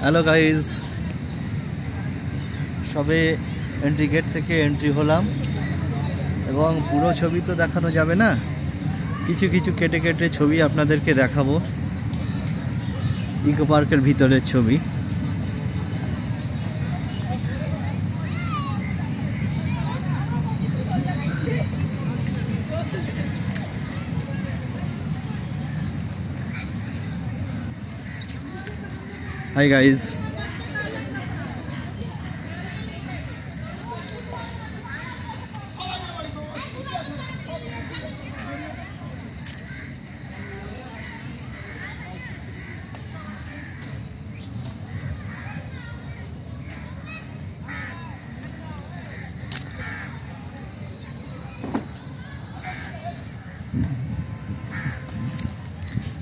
Hello guys, সবে entry gate থেকে entry হলাম এবং পুরো ছবি তো দেখানো যাবে না, কিছু কিছু কেটে কেটে ছবি আপনাদেরকে দেখাবো। ইকো পার্কের ভিতরের ছবি। হাই গাইজ,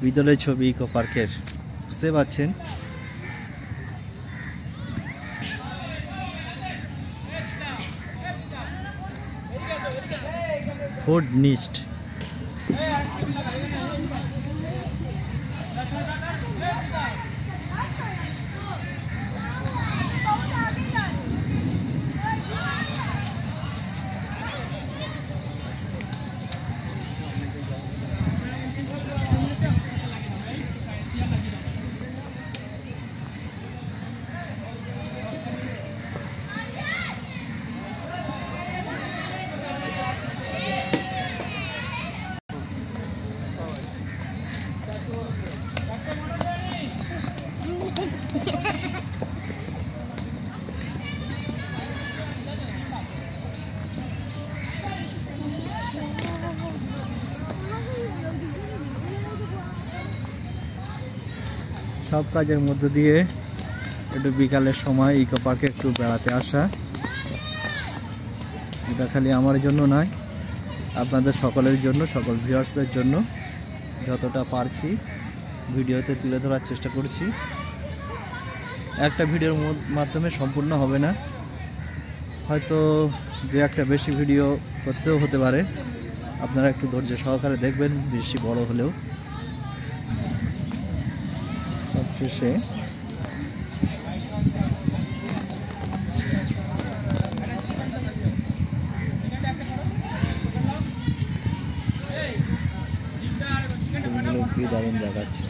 ভিতরের ছবি ইকো পার্কের, বুঝতে পারছেন। ফুড নিস্ট সব কাজের মধ্য দিয়ে একটু বিকালের সময় ইকো পার্কে একটু বেড়াতে আসা। এটা খালি আমার জন্য নয়, আপনাদের সকলের জন্য, সকল ভিউয়ার্সদের জন্য যতটা পারছি ভিডিওতে তুলে ধরার চেষ্টা করছি। একটা ভিডিওর মাধ্যমে সম্পূর্ণ হবে না, হয়তো দু একটা বেশি ভিডিও করতেও হতে পারে। আপনারা একটু ধৈর্য সহকারে দেখবেন, বেশি বড় হলেও। সবশেষে কি দারুণ দেখাচ্ছে।